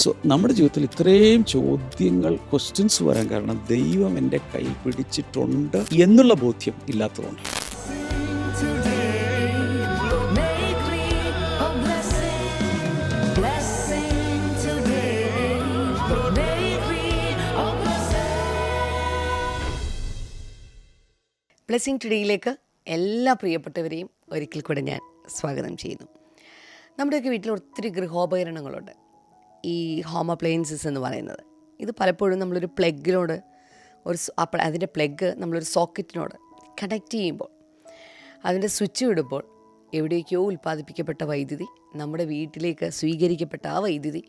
So നമ്മുടെ ജീവിതത്തിൽ ഇത്രയും ചോദ്യങ്ങൾ, ക്വസ്റ്റ്യൻസ് വരാൻ കാരണം ദൈവം എൻ്റെ കൈ പിടിച്ചിട്ടുണ്ട് എന്നുള്ള ബോധ്യം ഇല്ലാത്തതുകൊണ്ട്. ബ്ലെസ്സിങ് ടുഡേയിലേക്ക് എല്ലാ പ്രിയപ്പെട്ടവരെയും ഒരിക്കൽ കൂടെ ഞാൻ സ്വാഗതം ചെയ്യുന്നു. നമ്മുടെയൊക്കെ വീട്ടിൽ ഒത്തിരി ഗൃഹോപകരണങ്ങളുണ്ട്. ഈ ഹോം അപ്ലയൻസസ് എന്ന് പറയുന്നത്, ഇത് പലപ്പോഴും നമ്മളൊരു പ്ലഗിനോട് അതിൻ്റെ പ്ലഗ് നമ്മളൊരു സോക്കറ്റിനോട് കണക്ട് ചെയ്യുമ്പോൾ, അതിൻ്റെ സ്വിച്ച് വിടുമ്പോൾ എവിടേക്കോ ഉൽപ്പാദിപ്പിക്കപ്പെട്ട വൈദ്യുതി നമ്മുടെ വീട്ടിലേക്ക് സ്വീകരിക്കപ്പെട്ട ആ വൈദ്യുതി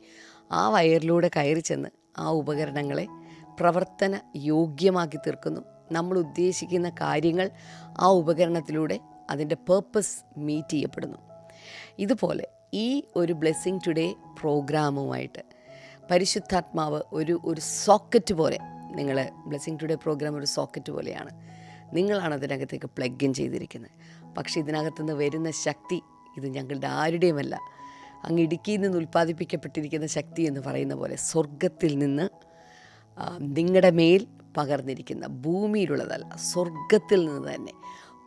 ആ വയറിലൂടെ കയറി ചെന്ന് ആ ഉപകരണങ്ങളെ പ്രവർത്തന യോഗ്യമാക്കി തീർക്കുന്നു. നമ്മൾ ഉദ്ദേശിക്കുന്ന കാര്യങ്ങൾ ആ ഉപകരണത്തിലൂടെ അതിൻ്റെ പേർപ്പസ് മീറ്റ് ചെയ്യപ്പെടുന്നു. ഇതുപോലെ ഈ ഒരു ബ്ലെസ്സിങ് ടുഡേ പ്രോഗ്രാമുമായിട്ട് പരിശുദ്ധാത്മാവ് ഒരു സോക്കറ്റ് പോലെ, നിങ്ങൾ ബ്ലെസ്സിങ് ടുഡേ പ്രോഗ്രാം ഒരു സോക്കറ്റ് പോലെയാണ്. നിങ്ങളാണ് അതിനകത്തേക്ക് പ്ലഗ് ഇൻ ചെയ്തിരിക്കുന്നത്. പക്ഷേ ഇതിനകത്തുനിന്ന് വരുന്ന ശക്തി ഇത് ഞങ്ങളുടെ ആരുടെയുമല്ല, അങ്ങ് ഇടുക്കിയിൽ നിന്ന് ഉൽപ്പാദിപ്പിക്കപ്പെട്ടിരിക്കുന്ന ശക്തി എന്ന് പറയുന്ന പോലെ സ്വർഗത്തിൽ നിന്ന് നിങ്ങളുടെ മേൽ പകർന്നിരിക്കുന്ന, ഭൂമിയിലുള്ളതല്ല, സ്വർഗത്തിൽ നിന്ന് തന്നെ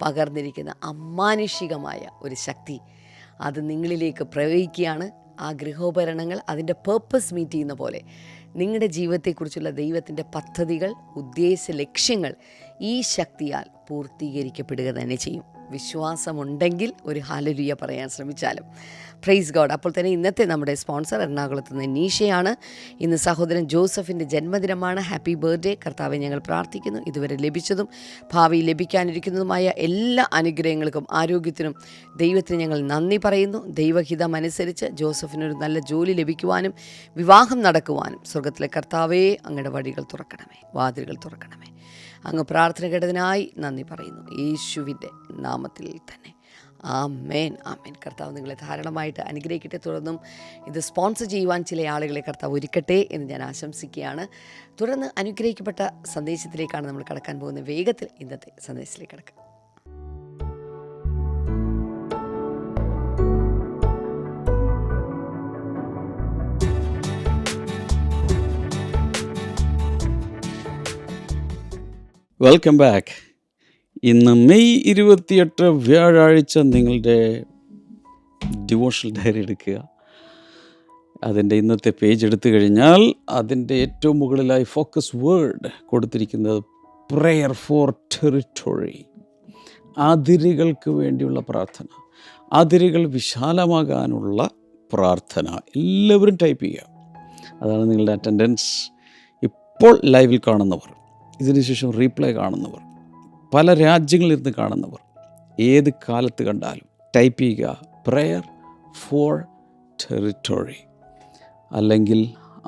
പകർന്നിരിക്കുന്ന അമാനുഷികമായ ഒരു ശക്തി അത് നിങ്ങളിലേക്ക് പ്രവഹിക്കുകയാണ്. ആ ഗൃഹോപകരണങ്ങൾ അതിൻ്റെ പേർപ്പസ് മീറ്റ് ചെയ്യുന്ന പോലെ നിങ്ങളുടെ ജീവിതത്തെക്കുറിച്ചുള്ള ദൈവത്തിൻ്റെ പദ്ധതികൾ, ഉദ്ദേശ ലക്ഷ്യങ്ങൾ ഈ ശക്തിയാൽ പൂർത്തീകരിക്കപ്പെടുക തന്നെ ചെയ്യും. വിശ്വാസമുണ്ടെങ്കിൽ ഒരു ഹല്ലേലൂയ പറയാൻ ശ്രമിച്ചാലും. Praise God. അപ്പോൾ തന്നെ ഇന്നത്തെ നമ്മുടെ സ്പോൺസർ എറണാകുളത്ത് നിന്ന് നീഷയാണ്. ഇന്ന് സഹോദരൻ ജോസഫിൻ്റെ ജന്മദിനമാണ്. Happy birthday. കർത്താവെ ഞങ്ങൾ പ്രാർത്ഥിക്കുന്നു, ഇതുവരെ ലഭിച്ചതും ഭാവിയിൽ ലഭിക്കാനിരിക്കുന്നതുമായ എല്ലാ അനുഗ്രഹങ്ങൾക്കും ആരോഗ്യത്തിനും ദൈവത്തിന് ഞങ്ങൾ നന്ദി പറയുന്നു. ദൈവഹിതം അനുസരിച്ച് ജോസഫിനൊരു നല്ല ജോലി ലഭിക്കുവാനും വിവാഹം നടക്കുവാനും സ്വർഗത്തിലെ കർത്താവേ അങ്ങയുടെ വഴികൾ തുറക്കണമേ, വാതിലുകൾ തുറക്കണമേ. അങ്ങ് പ്രാർത്ഥന കേട്ടതിനായി നന്ദി പറയുന്നു, യേശുവിൻ്റെ നാമത്തിൽ തന്നെ. ആമേൻ, ആമേൻ. കർത്താവ് നിങ്ങളെ ധാരാളമായിട്ട് അനുഗ്രഹിക്കട്ടെ. തുടർന്നും ഇത് സ്പോൺസർ ചെയ്യുവാൻ ചില ആളുകളെ കർത്താവ് ഒരുക്കട്ടെ എന്ന് ഞാൻ ആശംസിക്കുകയാണ്. തുടർന്ന് അനുഗ്രഹിക്കപ്പെട്ട സന്ദേശത്തിലേക്കാണ് നമ്മൾ കടക്കാൻ പോകുന്നത്. വേഗത്തിൽ ഇന്നത്തെ സന്ദേശത്തിലേക്ക് കടക്കാം. Welcome back. ഇന്ന് മെയ് 28 വ്യാഴാഴ്ച നിങ്ങളുടെ ഡിവോഷണൽ ഡയറി എടുക്കുക. അതിൻ്റെ ഇന്നത്തെ പേജ് എടുത്തു കഴിഞ്ഞാൽ അതിൻ്റെ ഏറ്റവും മുകളിലായി ഫോക്കസ് വേർഡ് കൊടുത്തിരിക്കുന്നത് പ്രെയർ ഫോർ ടെറിറ്ററി, അതിരുകൾക്ക് വേണ്ടിയുള്ള പ്രാർത്ഥന, അതിരുകൾ വിശാലമാകാനുള്ള പ്രാർത്ഥന. എല്ലാവരും ടൈപ്പ് ചെയ്യുക. അതാണ് നിങ്ങളുടെ അറ്റൻഡൻസ്. ഇപ്പോൾ ലൈവിൽ കാണുന്നവർ, ഇതിനുശേഷം റീപ്ലേ കാണുന്നവർ, പല രാജ്യങ്ങളിലിരുന്ന് കാണുന്നവർ, ഏത് കാലത്ത് കണ്ടാലും ടൈപ്പ് ചെയ്യുക പ്രെയർ ഫോർ ടെറിറ്ററി, അല്ലെങ്കിൽ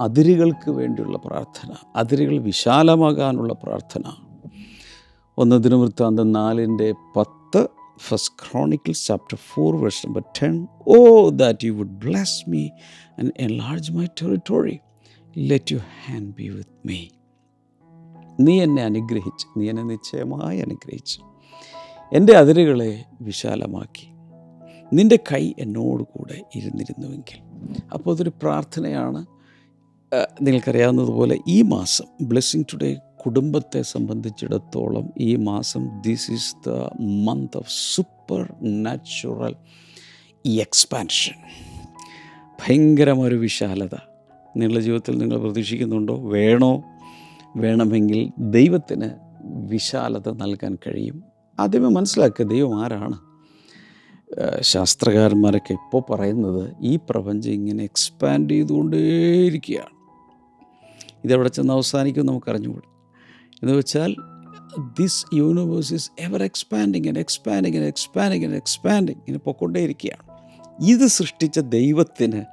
അതിരുകൾക്ക് വേണ്ടിയുള്ള പ്രാർത്ഥന, അതിരുകൾ വിശാലമാകാനുള്ള പ്രാർത്ഥന. 1 ദിനവൃത്താന്തം 4:10, first Chronicles chapter 4 verse number 10. Oh that you would bless me and enlarge my territory, let your hand be with me. നീ എന്നെ അനുഗ്രഹിച്ച്, നീ എന്നെ നിശ്ചയമായി അനുഗ്രഹിച്ച് എൻ്റെ അതിരുകളെ വിശാലമാക്കി, നിൻ്റെ കൈ എന്നോട് കൂടെ ഇരുന്നിരുന്നുവെങ്കിൽ. അപ്പോൾ അതൊരു പ്രാർത്ഥനയാണ്. നിങ്ങൾക്കറിയാവുന്നതുപോലെ ഈ മാസം ബ്ലെസ്സിങ് ടുഡേ കുടുംബത്തെ സംബന്ധിച്ചിടത്തോളം ഈ മാസം this is the month of super natural expansion. ഭയങ്കരമൊരു വിശാലത നിങ്ങളുടെ ജീവിതത്തിൽ നിങ്ങൾ പ്രതീക്ഷിക്കുന്നുണ്ടോ? വേണമെങ്കിൽ ദൈവത്തിന് വിശാലത നൽകാൻ കഴിയും. ആദ്യമേ മനസ്സിലാക്കുക ദൈവം ആരാണ്. ശാസ്ത്രകാരന്മാരൊക്കെ ഇപ്പോൾ പറയുന്നത് ഈ പ്രപഞ്ചം ഇങ്ങനെ എക്സ്പാൻഡ് ചെയ്തുകൊണ്ടേയിരിക്കുകയാണ്. ഇതെവിടെ ചെന്ന് അവസാനിക്കും നമുക്കറിഞ്ഞുകൂടും. എന്ന് വെച്ചാൽ this universe is ever expanding and expanding and expanding and expanding, ഇങ്ങനെ പൊയ്ക്കൊണ്ടേയിരിക്കുകയാണ്. ഇത് സൃഷ്ടിച്ച ദൈവത്തിന്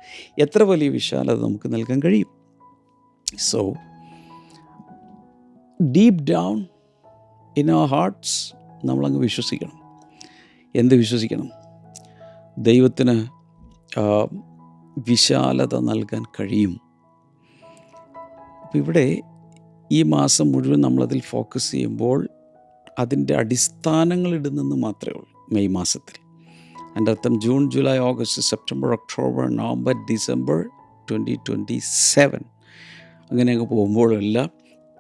എത്ര വലിയ വിശാലത നമുക്ക് നൽകാൻ കഴിയും. So deep down in our hearts നമ്മളങ്ങ് വിശ്വസിക്കണം. എന്ത് വിശ്വസിക്കണം? ദൈവത്തിന് വിശാലത നൽകാൻ കഴിയും. അപ്പോൾ ഇവിടെ ഈ മാസം മുഴുവൻ നമ്മളതിൽ ഫോക്കസ് ചെയ്യുമ്പോൾ അതിൻ്റെ അടിസ്ഥാനങ്ങളിടുന്നെന്ന് മാത്രമേ ഉള്ളൂ. മെയ് മാസത്തിൽ അതിൻ്റെ അർത്ഥം June, July, August, September, October, November, December 2027 അങ്ങനെ അങ്ങ് പോകുമ്പോഴെല്ലാം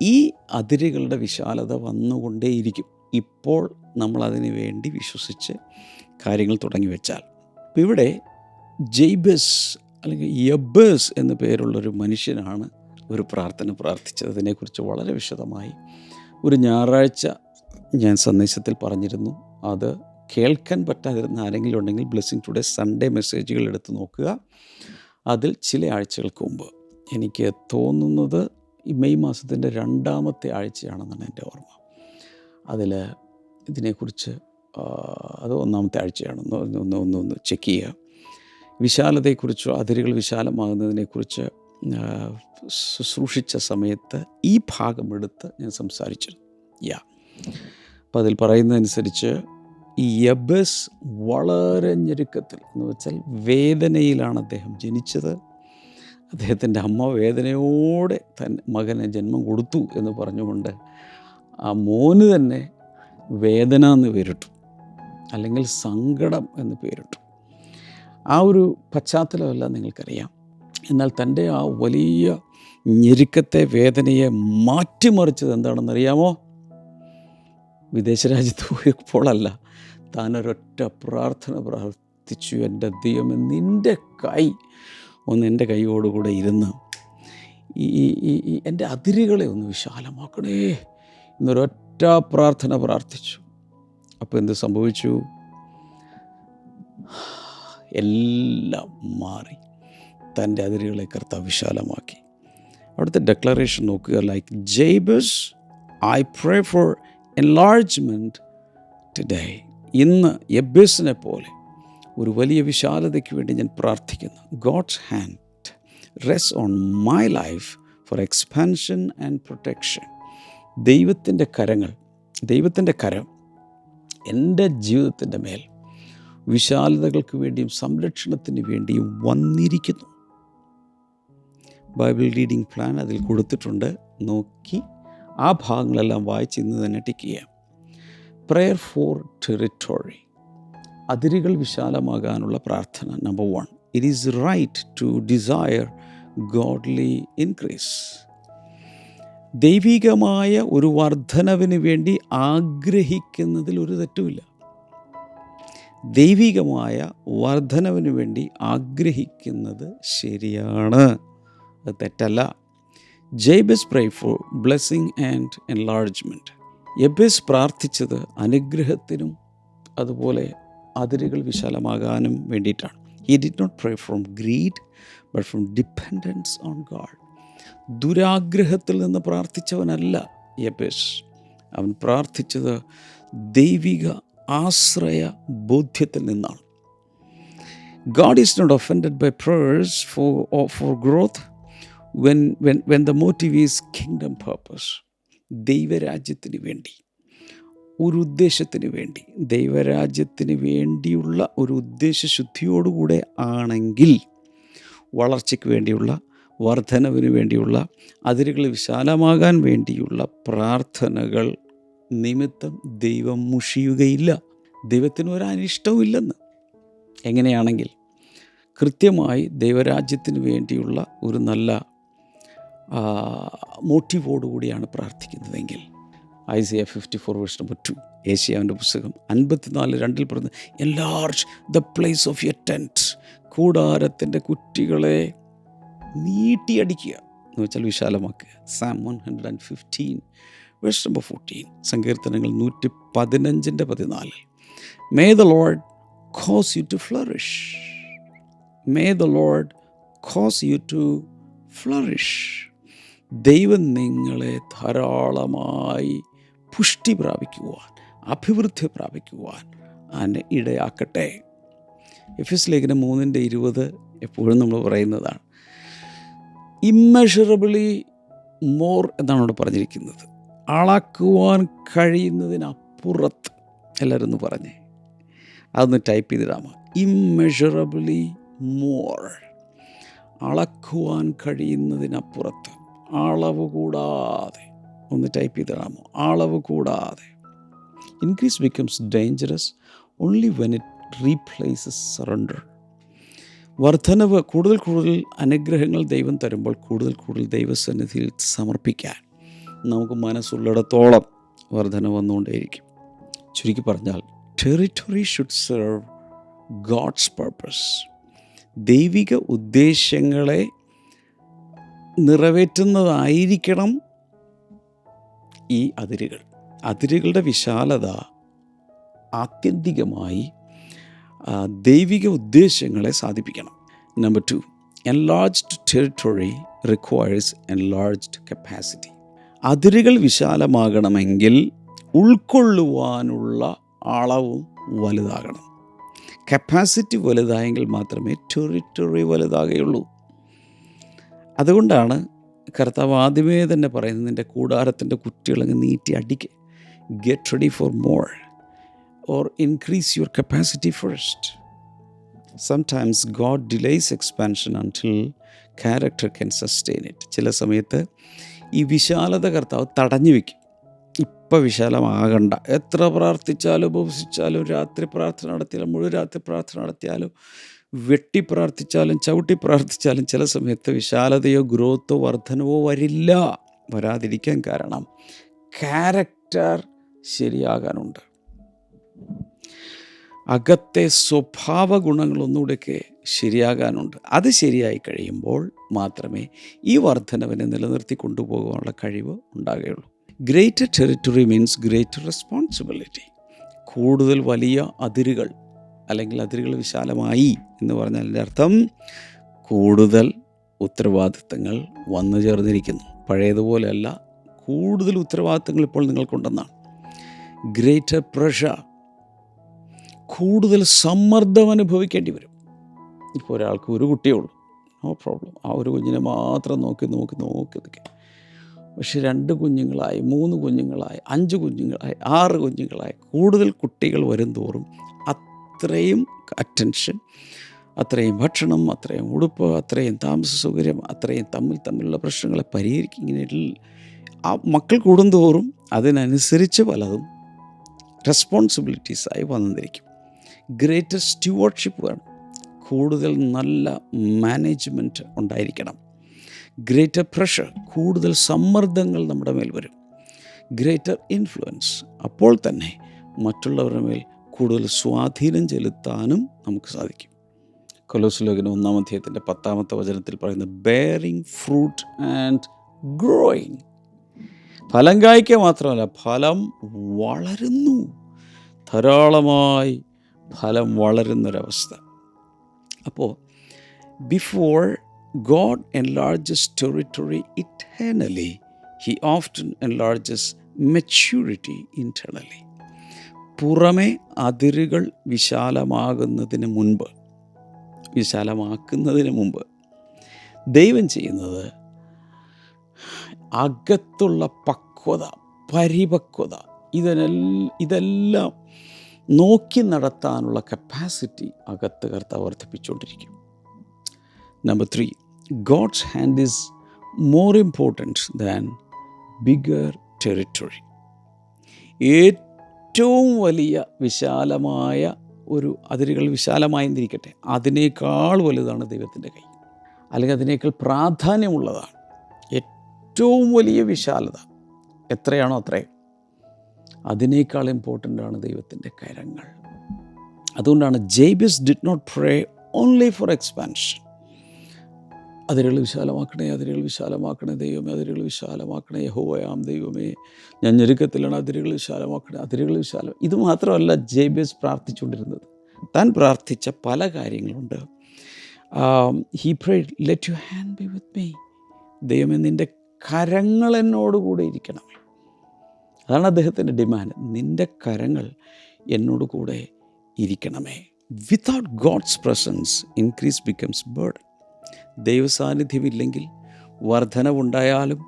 ഈ അതിരുകളുടെ വിശാലത വന്നുകൊണ്ടേയിരിക്കും. ഇപ്പോൾ നമ്മളതിന് വേണ്ടി വിശ്വസിച്ച് കാര്യങ്ങൾ തുടങ്ങി വെച്ചാൽ. ഇപ്പം ഇവിടെ ജെയ്ബസ് അല്ലെങ്കിൽ യബേസ് എന്നു പേരുള്ളൊരു മനുഷ്യനാണ് ഒരു പ്രാർത്ഥന പ്രാർത്ഥിച്ചത്. അതിനെക്കുറിച്ച് വളരെ വിശദമായി ഒരു ഞായറാഴ്ച ഞാൻ സന്ദേശത്തിൽ പറഞ്ഞിരുന്നു. അത് കേൾക്കാൻ പറ്റാതിരുന്ന ആരെങ്കിലും ഉണ്ടെങ്കിൽ ബ്ലെസ്സിങ് ടുഡേ സൺഡേ മെസ്സേജുകൾ എടുത്ത് നോക്കുക. അതിൽ ചില ആഴ്ചകൾക്ക് മുമ്പ്, എനിക്ക് തോന്നുന്നത് ഈ മെയ് മാസത്തിൻ്റെ 2ാമത്തെ ആഴ്ചയാണെന്നാണ് എൻ്റെ ഓർമ്മ, അതിൽ ഇതിനെക്കുറിച്ച് അത് 1ാമത്തെ ആഴ്ചയാണെന്ന് ഒന്ന് ചെക്ക് ചെയ്യുക. വിശാലതയെക്കുറിച്ചോ അതിരുകൾ വിശാലമാകുന്നതിനെക്കുറിച്ച് ശുശ്രൂഷിച്ച സമയത്ത് ഈ ഭാഗമെടുത്ത് ഞാൻ സംസാരിച്ചിരുന്നു. അപ്പോൾ അതിൽ പറയുന്നതനുസരിച്ച് ഈ യബസ് വളരെ ഞെരുക്കത്തിൽ, എന്ന് വെച്ചാൽ വേദനയിലാണ് അദ്ദേഹം ജനിച്ചത്. അദ്ദേഹത്തിൻ്റെ അമ്മ വേദനയോടെ മകന് ജന്മം കൊടുത്തു എന്ന് പറഞ്ഞുകൊണ്ട് ആ മോന് തന്നെ വേദന എന്ന് പേരിട്ടു, അല്ലെങ്കിൽ സങ്കടം എന്ന് പേരിട്ടു. ആ ഒരു പശ്ചാത്തലമെല്ലാം നിങ്ങൾക്കറിയാം. എന്നാൽ തൻ്റെ ആ വലിയ ഞെരുക്കത്തെ, വേദനയെ മാറ്റിമറിച്ചത് എന്താണെന്നറിയാമോ? വിദേശ രാജ്യത്ത് പോയപ്പോഴല്ല, താനൊരൊറ്റ പ്രാർത്ഥന പ്രാർത്ഥിച്ചു. എൻ്റെ ദൈവമേ, നിൻ്റെ കൈ ഒന്ന് എൻ്റെ കൈയോടുകൂടെ ഇരുന്ന് ഈ എൻ്റെ അതിരുകളെ ഒന്ന് വിശാലമാക്കണേ എന്നൊരൊറ്റ പ്രാർത്ഥന പ്രാർത്ഥിച്ചു. അപ്പോൾ എന്ത് സംഭവിച്ചു? എല്ലാം മാറി. തൻ്റെ അതിരുകളെ കർത്താവ് വിശാലമാക്കി. അവിടുത്തെ ഡെക്ലറേഷൻ നോക്കുക. Like Jabez I pray for enlargement today. ഇന്ന് യബേസിനെ പോലെ ഒരു വലിയ വിശാലതയ്ക്ക് വേണ്ടി ഞാൻ പ്രാർത്ഥിക്കുന്നു. God's hand rest on my life for expansion and protection. ദൈവത്തിൻ്റെ കരം എൻ്റെ ജീവിതത്തിൻ്റെ മേൽ വിശാലതകൾക്ക് വേണ്ടിയും സംരക്ഷണത്തിന് വേണ്ടിയും വന്നിരിക്കുന്നു. ബൈബിൾ റീഡിംഗ് പ്ലാൻ അതിൽ കൊടുത്തിട്ടുണ്ട്. നോക്കി ആ ഭാഗങ്ങളെല്ലാം വായിച്ച് ഇന്ന് തന്നെ ടിക്ക് ചെയ്യാം. Prayer for territory. അതിരുകൾ വിശാലമാകാനുള്ള പ്രാർത്ഥന. Number 1, it is right to desire godly increase. ദൈവികമായ ഒരു വർധനവിന് വേണ്ടി ആഗ്രഹിക്കുന്നതിൽ ഒരു തെറ്റുമില്ല. ദൈവികമായ വർധനവിന് വേണ്ടി ആഗ്രഹിക്കുന്നത് ശരിയാണ്, അത് തെറ്റല്ല. Jabez pray for blessing and enlargement. യബേസ് പ്രാർത്ഥിച്ചത് അനുഗ്രഹത്തിനും അതുപോലെ അതിരുകൾ വിശാലമാകാനും വേണ്ടിയിട്ടാണ്. He did not pray from greed but from dependence on God. ദുരാഗ്രഹത്തിൽ നിന്ന് പ്രാർത്ഥിച്ചവനല്ല യബേസ്. അവൻ പ്രാർത്ഥിച്ചത് ദൈവിക ആശ്രയ ബോധ്യത്തിൽ നിന്നാണ്. God is not offended by prayers for growth when the motive is kingdom purpose. ദൈവരാജ്യത്തിന് വേണ്ടി, ഒരു ഉദ്ദേശത്തിന് വേണ്ടി, ദൈവരാജ്യത്തിന് വേണ്ടിയുള്ള ഒരു ഉദ്ദേശശുദ്ധിയോടുകൂടെ ആണെങ്കിൽ, വളർച്ചയ്ക്ക് വേണ്ടിയുള്ള, വർധനവിന് വേണ്ടിയുള്ള, അതിരുകൾ വിശാലമാകാൻ വേണ്ടിയുള്ള പ്രാർത്ഥനകൾ നിമിത്തം ദൈവം മുഷിയുകയില്ല. ദൈവത്തിന് ഒരു അനിഷ്ടവും ഇല്ലെന്ന്. എങ്ങനെയാണെങ്കിൽ കൃത്യമായി ദൈവരാജ്യത്തിന് വേണ്ടിയുള്ള ഒരു നല്ല മോട്ടീവോടുകൂടിയാണ് പ്രാർത്ഥിക്കുന്നതെങ്കിൽ, ഐസയ 54:2, ഏശയ്യാവിൻ്റെ പുസ്തകം 54:2 പറഞ്ഞ് enlarge the place of your tent. കൂടാരത്തിൻ്റെ കുറ്റികളെ നീട്ടിയടിക്കുക എന്ന് വെച്ചാൽ വിശാലമാക്കുക. സാം 115:14, സങ്കീർത്തനങ്ങൾ 115:14. May the Lord cause you to flourish. May the Lord cause you to flourish. ദൈവം നിങ്ങളെ ധാരാളമായി പുഷ്ടി പ്രാപിക്കുവാൻ, അഭിവൃദ്ധി പ്രാപിക്കുവാൻ ഇടയാക്കട്ടെ. എഫെസ്യ ലേഖനം 3:20 എപ്പോഴും നമ്മൾ പറയുന്നതാണ്. ഇമ്മെഷറബിളി മോർ എന്നാണ് അവിടെ പറഞ്ഞിരിക്കുന്നത്. അളക്കുവാൻ കഴിയുന്നതിനപ്പുറത്ത്. എല്ലാവരും ഒന്ന് പറഞ്ഞേ, അതൊന്ന് ടൈപ്പ് ചെയ്തിടാമോ? ഇമ്മെഷറബിളി മോർ, അളക്കുവാൻ കഴിയുന്നതിനപ്പുറത്ത്, അളവ് കൂടാതെ. ഒന്ന് ടൈപ്പ് ചെയ്തിടാമോ? അളവ് കൂടാതെ. Increase becomes dangerous only when it replaces surrender. വർധനവ്, കൂടുതൽ കൂടുതൽ അനുഗ്രഹങ്ങൾ ദൈവം തരുമ്പോൾ കൂടുതൽ കൂടുതൽ ദൈവസന്നിധിയിൽ സമർപ്പിക്കാൻ നമുക്ക് മനസ്സുള്ളിടത്തോളം വർധന വന്നുകൊണ്ടേയിരിക്കും. ചുരുക്കി പറഞ്ഞാൽ, territory should serve God's purpose. ദൈവിക ഉദ്ദേശങ്ങളെ നിറവേറ്റുന്നതായിരിക്കണം ഈ അതിരുകൾ. അതിരുകളുടെ വിശാലത ആത്യന്തികമായി ദൈവിക ഉദ്ദേശങ്ങളെ സാധിപ്പിക്കണം. Number 2, enlarged territory requires enlarged capacity. അതിരുകൾ വിശാലമാകണമെങ്കിൽ ഉൾക്കൊള്ളുവാനുള്ള അളവും വലുതാകണം. കപ്പാസിറ്റി വലുതായെങ്കിൽ മാത്രമേ ടെറിട്ടറി വലുതാകുകയുള്ളൂ. അതുകൊണ്ടാണ് കർത്താവ് ആദ്യമേ തന്നെ പറയുന്നത്, നിൻ്റെ കൂടാരത്തിൻ്റെ കുറ്റികളങ്ങ് നീട്ടി അടിക്കുക. Get ready for more or increase your capacity first. Sometimes God delays expansion until character can sustain it. ചില സമയത്ത് ഈ വിശാലത കർത്താവ് തടഞ്ഞു വയ്ക്കും. ഇപ്പം വിശാലമാകണ്ട. എത്ര പ്രാർത്ഥിച്ചാലും ഉപവസിച്ചാലും രാത്രി പ്രാർത്ഥന നടത്തിയാലും മുഴുവൻ രാത്രി പ്രാർത്ഥന നടത്തിയാലും വെട്ടി പ്രാർത്ഥിച്ചാലും ചവിട്ടി പ്രാർത്ഥിച്ചാലും ചില സമയത്ത് വിശാലതയോ ഗ്രോത്തോ വർധനവോ വരില്ല. വരാതിരിക്കാൻ കാരണം ക്യാരക്ടർ ശരിയാകാനുണ്ട്. അകത്തെ സ്വഭാവ ഗുണങ്ങളൊന്നുകൂടെയൊക്കെ ശരിയാകാനുണ്ട്. അത് ശരിയായി കഴിയുമ്പോൾ മാത്രമേ ഈ വർധനവിനെ നിലനിർത്തി കൊണ്ടുപോകാനുള്ള കഴിവ് ഉണ്ടാകുകയുള്ളൂ. Greater territory means greater responsibility. കൂടുതൽ വലിയ അതിരുകൾ അല്ലെങ്കിൽ അതിരുകൾ വിശാലമായി എന്ന് പറഞ്ഞതിൻ്റെ അർത്ഥം കൂടുതൽ ഉത്തരവാദിത്തങ്ങൾ വന്നു ചേർന്നിരിക്കുന്നു. പഴയതുപോലെയല്ല, കൂടുതൽ ഉത്തരവാദിത്തങ്ങൾ ഇപ്പോൾ നിങ്ങൾക്കുണ്ടെന്നാണ്. ഗ്രേറ്റർ പ്രഷർ, കൂടുതൽ സമ്മർദ്ദം അനുഭവിക്കേണ്ടി വരും. ഇപ്പോൾ ഒരാൾക്ക് ഒരു കുട്ടിയേ ഉള്ളൂ, നോ പ്രോബ്ലം, ആ ഒരു കുഞ്ഞിനെ മാത്രം നോക്കി നിൽക്കുക. പക്ഷെ 2 കുഞ്ഞുങ്ങളായി, 3 കുഞ്ഞുങ്ങളായി, 5 കുഞ്ഞുങ്ങളായി, 6 കുഞ്ഞുങ്ങളായി, കൂടുതൽ കുട്ടികൾ വരും തോറും അത്രയും അറ്റൻഷൻ, അത്രയും ഭക്ഷണം, അത്രയും ഉടുപ്പ്, അത്രയും താമസ സൗകര്യം, അത്രയും തമ്മിലുള്ള പ്രശ്നങ്ങളെ പരിഹരിക്കും. ഇങ്ങനെ ആ മക്കൾ കൂടുന്തോറും അതിനനുസരിച്ച് പലതും റെസ്പോൺസിബിലിറ്റീസായി വന്നിരിക്കും. ഗ്രേറ്റർ സ്റ്റുവർഡ്ഷിപ്പ് വേണം. കൂടുതൽ നല്ല മാനേജ്മെൻറ്റ് ഉണ്ടായിരിക്കണം. ഗ്രേറ്റർ പ്രഷർ, കൂടുതൽ സമ്മർദ്ദങ്ങൾ നമ്മുടെ മേൽ വരും. ഗ്രേറ്റർ ഇൻഫ്ലുവൻസ്, അപ്പോൾ തന്നെ മറ്റുള്ളവരുടെ മേൽ കൂടുതൽ സ്വാധീനം ചെലുത്താനും നമുക്ക് സാധിക്കും. കൊലോസ്യലേഖനം 1-ാം അധ്യായത്തിൻ്റെ 10-ാമത്തെ വചനത്തിൽ പറയുന്നത്, ബെയറിങ് ഫ്രൂട്ട് ആൻഡ് ഗ്രോയിങ്. ഫലം കായ്ക്കുക മാത്രമല്ല, ഫലം വളരുന്നു. ധാരാളമായി ഫലം വളരുന്നൊരവസ്ഥ. അപ്പോൾ before God enlarges territory eternally, he often enlarges maturity internally. പുറമെ അതിരുകൾ വിശാലമാക്കുന്നതിന് മുമ്പ് ദൈവം ചെയ്യുന്നത് അകത്തുള്ള പക്വത, പരിപക്വത, ഇതെല്ലാം നോക്കി നടത്താനുള്ള കപ്പാസിറ്റി അകത്ത് കർത്താവ് വർദ്ധിപ്പിച്ചുകൊണ്ടിരിക്കും. Number 3, God's hand is more important than bigger territory. ഏറ്റവും വലിയ വിശാലമായ ഒരു അതിരുകൾ വിശാലമായിരിക്കട്ടെ, അതിനേക്കാൾ വലുതാണ് ദൈവത്തിൻ്റെ കൈ, അല്ലെങ്കിൽ അതിനേക്കാൾ പ്രാധാന്യമുള്ളതാണ്. ഏറ്റവും വലിയ വിശാലത എത്രയാണോ അത്രയും, അതിനേക്കാൾ ഇമ്പോർട്ടൻ്റാണ് ദൈവത്തിൻ്റെ കരങ്ങൾ. അതുകൊണ്ടാണ് Jabez did not pray only for expansion. അതിരുകൾ വിശാലമാക്കണേ, അതിരുകൾ വിശാലമാക്കണേ ദൈവമേ, അതിരുകൾ വിശാലമാക്കണേ യഹോവയാം ദൈവമേ, ഞാൻ ഞെരുക്കത്തിലാണ്, അതിരുകൾ വിശാലമാക്കണേ, അതിരുകൾ വിശാലം. ഇത് മാത്രമല്ല ജേബസ് പ്രാർത്ഥിച്ചുകൊണ്ടിരുന്നത്. താൻ പ്രാർത്ഥിച്ച പല കാര്യങ്ങളുണ്ട്. He prayed, let your hand B with me. ദൈവമേ, നിൻ്റെ കരങ്ങൾ എന്നോടുകൂടെ ഇരിക്കണമേ. അതാണ് അദ്ദേഹത്തിൻ്റെ ഡിമാൻഡ്. നിൻ്റെ കരങ്ങൾ എന്നോട് കൂടെ ഇരിക്കണമേ. Without God's presence increase becomes burden. ദൈവസാന്നിധ്യമില്ലെങ്കിൽ വർധനവുണ്ടായാലും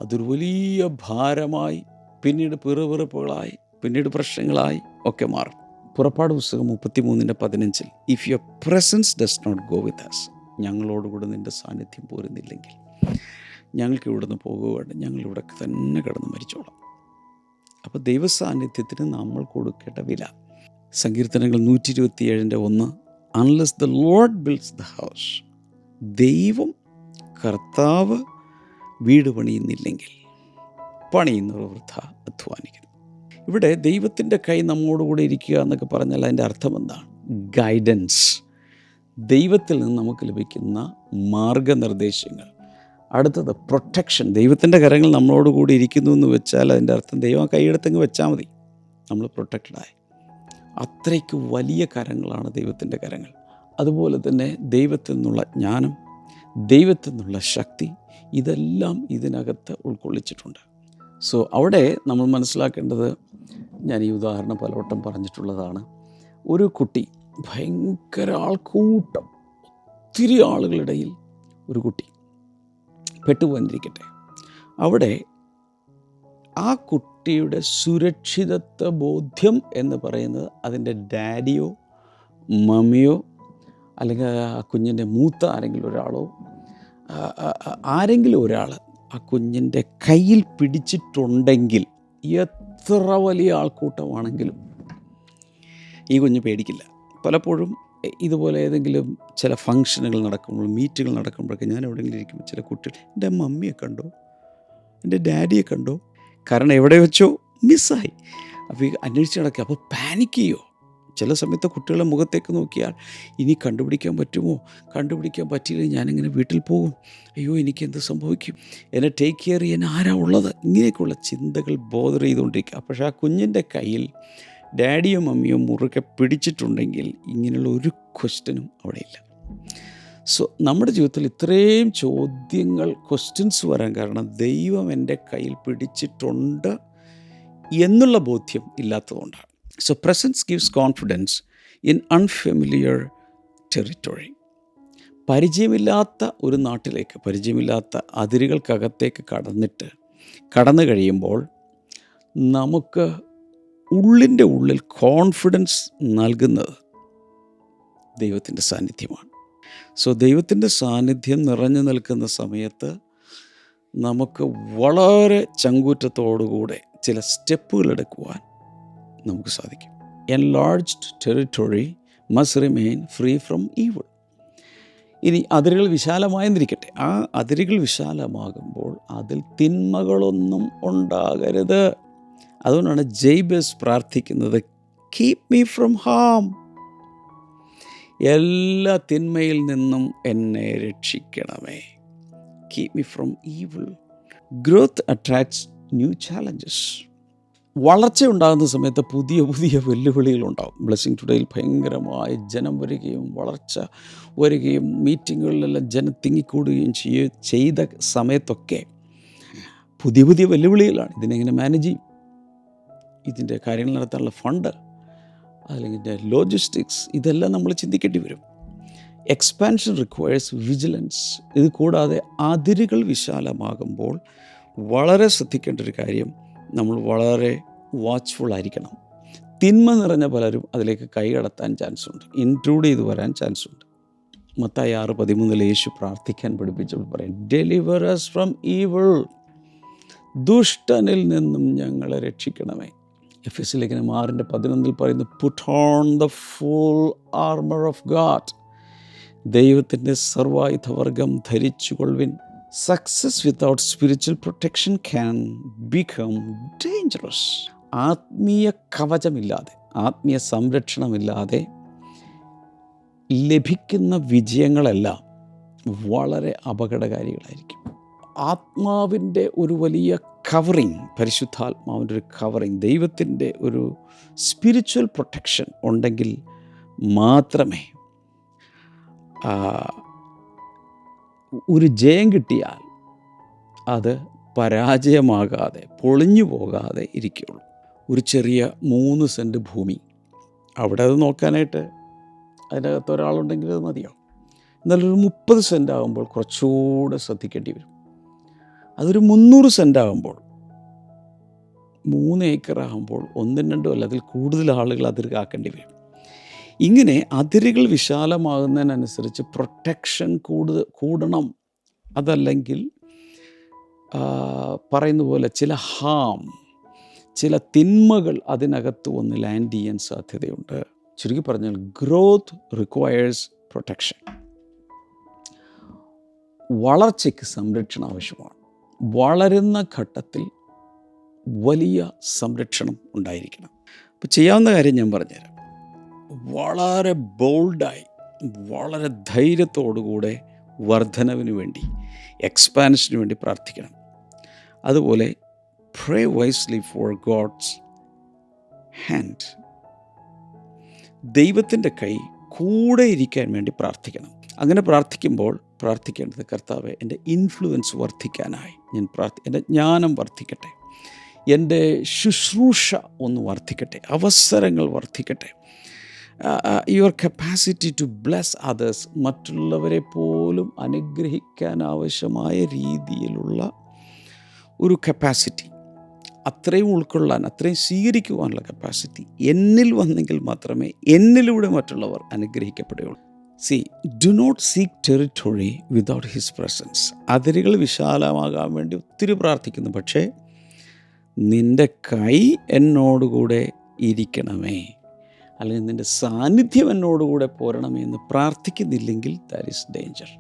അതൊരു വലിയ ഭാരമായി, പിന്നീട് പിറുപിറുപ്പുകളായി, പിന്നീട് പ്രശ്നങ്ങളായി ഒക്കെ മാറും. പുറപ്പാട് പുസ്തകം 33:15, if your presence does not go with us, ഞങ്ങളോടുകൂടെ നിൻ്റെ സാന്നിധ്യം പോരുന്നില്ലെങ്കിൽ ഞങ്ങൾക്ക് ഇവിടുന്ന് പോകുകയാണ്, ഞങ്ങളിവിടെ തന്നെ കിടന്ന് മരിച്ചോളാം. അപ്പോൾ ദൈവസാന്നിധ്യത്തിന് നമ്മൾ കൊടുക്കേണ്ട വില. സങ്കീർത്തനങ്ങൾ 127:1, unless the Lord builds the house, ദൈവം കർത്താവ് വീട് പണിയുന്നില്ലെങ്കിൽ പണിയുന്നവർ വൃഥ അധ്വാനിക്കുന്നു. ഇവിടെ ദൈവത്തിൻ്റെ കൈ നമ്മോടുകൂടെ ഇരിക്കുക എന്നൊക്കെ പറഞ്ഞാൽ അതിൻ്റെ അർത്ഥം എന്താണ്? ഗൈഡൻസ്, ദൈവത്തിൽ നിന്ന് നമുക്ക് ലഭിക്കുന്ന മാർഗനിർദ്ദേശങ്ങൾ. അടുത്തത് പ്രൊട്ടക്ഷൻ, ദൈവത്തിൻ്റെ കരങ്ങൾ നമ്മളോടുകൂടി ഇരിക്കുന്നു എന്ന് വെച്ചാൽ അതിൻ്റെ അർത്ഥം ദൈവം ആ കൈയെടുത്തങ്ങ് വെച്ചാൽ മതി, നമ്മൾ പ്രൊട്ടക്റ്റഡായി. അത്രയ്ക്ക് വലിയ കരങ്ങളാണ് ദൈവത്തിൻ്റെ കരങ്ങൾ. അതുപോലെ തന്നെ ദൈവത്തിൽ നിന്നുള്ള ജ്ഞാനം, ദൈവത്തിൽ നിന്നുള്ള ശക്തി, ഇതെല്ലാം ഇതിനകത്ത് ഉൾക്കൊള്ളിച്ചിട്ടുണ്ട്. സോ അവിടെ നമ്മൾ മനസ്സിലാക്കേണ്ടത്, ഞാൻ ഈ ഉദാഹരണം പലവട്ടം പറഞ്ഞിട്ടുള്ളതാണ്, ഒരു കുട്ടി, ഭയങ്കര ആൾക്കൂട്ടം, ഒത്തിരി ആളുകളിടയിൽ ഒരു കുട്ടി പെട്ടുപോയിരിക്കട്ടെ, അവിടെ ആ കുട്ടിയുടെ സുരക്ഷിതത്വ ബോധ്യം എന്ന് പറയുന്നത് അതിൻ്റെ ഡാഡിയോ മമ്മിയോ അല്ലെങ്കിൽ ആ കുഞ്ഞിൻ്റെ മൂത്ത ആരെങ്കിലും ഒരാളോ ആരെങ്കിലും ഒരാൾ ആ കുഞ്ഞിൻ്റെ കയ്യിൽ പിടിച്ചിട്ടുണ്ടെങ്കിൽ എത്ര വലിയ ആൾക്കൂട്ടമാണെങ്കിലും ഈ കുഞ്ഞ് പേടിക്കില്ല. പലപ്പോഴും ഇതുപോലെ ഏതെങ്കിലും ചില ഫങ്ഷനുകൾ നടക്കുമ്പോൾ, മീറ്റുകൾ നടക്കുമ്പോഴൊക്കെ ഞാൻ എവിടെയെങ്കിലും ഇരിക്കുമ്പോൾ ചില കുട്ടികൾ എൻ്റെ മമ്മിയെ കണ്ടോ, എൻ്റെ ഡാഡിയെ കണ്ടോ, കാരണം എവിടെ വെച്ചോ മിസ്സായി. അപ്പോൾ ഈ അന്വേഷിച്ച് നടക്കുക. അപ്പോൾ പാനിക്ക് ചെയ്യോ. ചില സമയത്ത് കുട്ടികളുടെ മുഖത്തേക്ക് നോക്കിയാൽ ഇനി കണ്ടുപിടിക്കാൻ പറ്റുമോ, കണ്ടുപിടിക്കാൻ പറ്റിയില്ലെങ്കിൽ ഞാനിങ്ങനെ വീട്ടിൽ പോകും, അയ്യോ എനിക്ക് എന്ത് സംഭവിക്കും, എന്നെ ടേക്ക് കെയർ ചെയ്യാൻ ആരാ ഉള്ളത്, ഇങ്ങനെയൊക്കെയുള്ള ചിന്തകൾ ബോധർ ചെയ്തുകൊണ്ടിരിക്കുക. പക്ഷേ ആ കുഞ്ഞിൻ്റെ കയ്യിൽ ഡാഡിയോ മമ്മിയോ മുറുകെ പിടിച്ചിട്ടുണ്ടെങ്കിൽ ഇങ്ങനെയുള്ള ഒരു ക്വസ്റ്റ്യനും അവിടെയില്ല. സോ നമ്മുടെ ജീവിതത്തിൽ ഇത്രയും ചോദ്യങ്ങൾ, ക്വസ്റ്റ്യൻസ് വരാൻ കാരണം ദൈവം എൻ്റെ കയ്യിൽ പിടിച്ചിട്ടുണ്ട് എന്നുള്ള ബോധ്യം ഇല്ലാത്തതുകൊണ്ടാണ്. So presence gives confidence in unfamiliar territory. പരിചയമില്ലാത്ത ഒരു നാട്ടിലേക്ക്, പരിചയമില്ലാത്ത അതിരുകൾക്കകത്തേക്ക് കടന്നു കഴിയുമ്പോൾ നമുക്ക് ഉള്ളിൻ്റെ ഉള്ളിൽ കോൺഫിഡൻസ് നൽകുന്നത് ദൈവത്തിൻ്റെ സാന്നിധ്യമാണ്. സോ ദൈവത്തിൻ്റെ സാന്നിധ്യം നിറഞ്ഞു നിൽക്കുന്ന സമയത്ത് നമുക്ക് വളരെ ചങ്കൂറ്റത്തോടുകൂടെ ചില സ്റ്റെപ്പുകൾ എടുക്കുവാൻ നമുക്ക് സാധിക്കും. Enlarged territory must remain free from evil. ഇനി അതിരുകൾ വിശാലമായെന്നിരിക്കട്ടെ, ആ അതിരുകൾ വിശാലമാകുമ്പോൾ അതിൽ തിന്മകളൊന്നും ഉണ്ടാകരുത്. അതുകൊണ്ടാണ് ജേബസ് പ്രാർത്ഥിക്കുന്നത്, കീപ് മീ ഫ്രം ഹാം, എല്ലാ തിന്മയിൽ നിന്നും എന്നെ രക്ഷിക്കണമേ. Keep me from evil. Growth attracts new challenges. വളർച്ച ഉണ്ടാകുന്ന സമയത്ത് പുതിയ പുതിയ വെല്ലുവിളികളുണ്ടാകും. ബ്ലെസ്സിങ് ടുഡേയിൽ ഭയങ്കരമായ ജനം വരികയും വളർച്ച വരികയും മീറ്റിങ്ങുകളിലെല്ലാം ജനം തിങ്ങിക്കൂടുകയും ചെയ്ത സമയത്തൊക്കെ പുതിയ പുതിയ വെല്ലുവിളികളാണ്. ഇതിനെങ്ങനെ മാനേജ് ചെയ്യും, ഇതിൻ്റെ കാര്യങ്ങൾ നടത്താനുള്ള ഫണ്ട്, അല്ലെങ്കിൽ ഇതിൻ്റെ ലോജിസ്റ്റിക്സ്, ഇതെല്ലാം നമ്മൾ ചിന്തിക്കേണ്ടി വരും. Expansion requires vigilance. ഇത് കൂടാതെ അതിരുകൾ വിശാലമാകുമ്പോൾ വളരെ ശ്രദ്ധിക്കേണ്ട ഒരു കാര്യം, നമ്മൾ വളരെ വാച്ച്ഫുൾ ആയിരിക്കണം. തിന്മ നിറഞ്ഞ പലരും അതിലേക്ക് കൈകടത്താൻ ചാൻസ് ഉണ്ട്, ഇൻക്ലൂഡ് ചെയ്ത് വരാൻ ചാൻസ് ഉണ്ട്. മത്തായി 6:13 യേശു പ്രാർത്ഥിക്കാൻ പഠിപ്പിച്ചപ്പോൾ പറയും, ഡെലിവർ us ഫ്രം ഈവിൾ, ദുഷ്ടനിൽ നിന്നും ഞങ്ങളെ രക്ഷിക്കണമേ. എഫെസ്യ ലേഖനം 6:11 പറയുന്നു, put on the full armour of God, ദൈവത്തിൻ്റെ സർവായുധവർഗം ധരിച്ചുകൊള്ളുവിൻ. Success without spiritual protection can become dangerous. ആത്മീയ കവചമില്ലാതെ, ആത്മീയ സംരക്ഷണമില്ലാതെ ലഭിക്കുന്ന വിജയങ്ങളെല്ലാം വളരെ അപകടകാരികളായിരിക്കും. ആത്മാവിൻ്റെ ഒരു വലിയ കവറിങ്, പരിശുദ്ധാത്മാവിൻ്റെ ഒരു കവറിങ്, ദൈവത്തിൻ്റെ ഒരു സ്പിരിച്വൽ പ്രൊട്ടക്ഷൻ ഉണ്ടെങ്കിൽ മാത്രമേ ഒരു ജയം കിട്ടിയാൽ അത് പരാജയമാകാതെ, പൊളിഞ്ഞു പോകാതെ ഇരിക്കുകയുള്ളൂ. ഒരു ചെറിയ 3 സെൻറ്റ് ഭൂമി, അവിടെ അത് നോക്കാനായിട്ട് അതിനകത്ത് ഒരാളുണ്ടെങ്കിൽ അത് മതിയാവും. എന്നാലൊരു 30 സെൻറ്റ് ആകുമ്പോൾ കുറച്ചുകൂടെ ശ്രദ്ധിക്കേണ്ടി വരും. അതൊരു 300 സെൻറ്റ് ആകുമ്പോൾ, 3 ഏക്കർ ആകുമ്പോൾ 1-2 അല്ല അതിൽ കൂടുതൽ ആളുകൾ അതിർ കാക്കേണ്ടി വരും. ഇങ്ങനെ അതിരുകൾ വിശാലമാകുന്നതിനനുസരിച്ച് പ്രൊട്ടക്ഷൻ കൂടണം. അതല്ലെങ്കിൽ പറയുന്ന പോലെ ചില തിന്മകൾ അതിനകത്ത് വന്ന് ലാൻഡ് ചെയ്യാൻ സാധ്യതയുണ്ട്. ചുരുക്കി പറഞ്ഞാൽ ഗ്രോത്ത് റിക്വയേഴ്സ് പ്രൊട്ടക്ഷൻ. വളർച്ചയ്ക്ക് സംരക്ഷണം ആവശ്യമാണ്. വളരുന്ന ഘട്ടത്തിൽ വലിയ സംരക്ഷണം ഉണ്ടായിരിക്കണം. അപ്പോൾ ചെയ്യാവുന്ന കാര്യം ഞാൻ പറഞ്ഞുതരാം. വളരെ ബോൾഡായി, വളരെ ധൈര്യത്തോടുകൂടെ വർധനവിന് വേണ്ടി, എക്സ്പാൻഷന് വേണ്ടി പ്രാർത്ഥിക്കണം. അതുപോലെ പ്രേ വൈസ്ലി ഫോർ ഗോഡ്സ് ഹാൻഡ്. ദൈവത്തിൻ്റെ കൈ കൂടെ ഇരിക്കാൻ വേണ്ടി പ്രാർത്ഥിക്കണം. അങ്ങനെ പ്രാർത്ഥിക്കുമ്പോൾ പ്രാർത്ഥിക്കേണ്ടത്, കർത്താവേ, എൻ്റെ ഇൻഫ്ലുവൻസ് വർദ്ധിക്കാനായി ഞാൻ എൻ്റെ ജ്ഞാനം വർദ്ധിക്കട്ടെ, എൻ്റെ ശുശ്രൂഷ ഒന്ന് വർദ്ധിക്കട്ടെ, അവസരങ്ങൾ വർദ്ധിക്കട്ടെ. Your capacity to bless others, മറ്റുള്ളവരെ പോലും അനുഗ്രഹിക്കാൻ ആവശ്യമായ രീതിയിലുള്ള ഒരു കപ്പാസിറ്റി, അത്രയും ഉൾക്കൊള്ളാൻ, അത്രയും സ്വീകരിക്കുവാനുള്ള കപ്പാസിറ്റി എന്നിൽ വന്നെങ്കിൽ മാത്രമേ എന്നിലൂടെ മറ്റുള്ളവർ അനുഗ്രഹിക്കപ്പെടുകയുള്ളൂ. Do not seek territory without his presence. അതിരുകൾ വിശാലമാകാൻ വേണ്ടി ഒത്തിരി പ്രാർത്ഥിക്കുന്നു, പക്ഷേ നിൻ്റെ കൈ എന്നോടുകൂടെ ഇരിക്കണമേ, അല്ലെങ്കിൽ നിൻ്റെ സാന്നിധ്യം എന്നോടുകൂടെ പോരണമേ എന്ന് പ്രാർത്ഥിക്കുന്നില്ലെങ്കിൽ that is danger.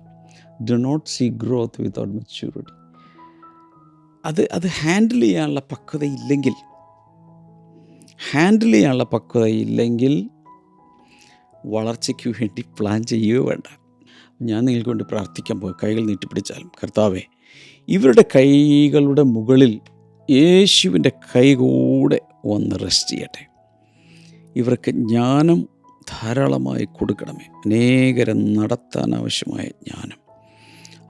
Do not seek growth without maturity. അത് ഹാൻഡിൽ ചെയ്യാനുള്ള പക്വതയില്ലെങ്കിൽ വളർച്ചയ്ക്ക് വേണ്ടി പ്ലാൻ ചെയ്യുകയോ വേണ്ട. ഞാൻ നിങ്ങൾക്ക് വേണ്ടി പ്രാർത്ഥിക്കാൻ പോയി കൈകൾ നീട്ടിപ്പിടിച്ചാലും, കർത്താവേ, ഇവരുടെ കൈകളുടെ മുകളിൽ യേശുവിൻ്റെ കൈ കൂടെ വന്ന് റെസ്റ്റ് ചെയ്യട്ടെ. ഇവർക്ക് ജ്ഞാനം ധാരാളമായി കൊടുക്കണമേ. അനേകരെ നടത്താൻ ആവശ്യമായ ജ്ഞാനം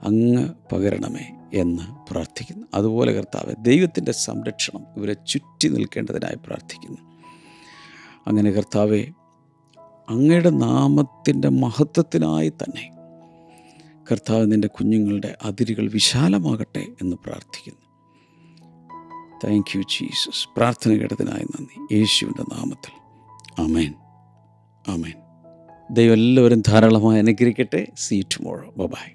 അങ്ങ് പകരണമേ എന്ന് പ്രാർത്ഥിക്കുന്നു. അതുപോലെ കർത്താവേ, ദൈവത്തിൻ്റെ സംരക്ഷണം ഇവരെ ചുറ്റി നിൽക്കേണ്ടതിനായി പ്രാർത്ഥിക്കുന്നു. അങ്ങനെ കർത്താവേ, അങ്ങയുടെ നാമത്തിൻ്റെ മഹത്വത്തിനായി തന്നെ കർത്താവ്, നിൻ്റെ കുഞ്ഞുങ്ങളുടെ അതിരുകൾ വിശാലമാകട്ടെ എന്ന് പ്രാർത്ഥിക്കുന്നു. Thank you Jesus. പ്രാർത്ഥന കേട്ടതിനായി നന്ദി, യേശുവിൻ്റെ നാമത്തിൽ. ആമേൻ, ആമേൻ. ദൈവം എല്ലാവരും ധാരാളമായി അനുഗ്രഹിക്കട്ടെ. See you tomorrow. ബൈ.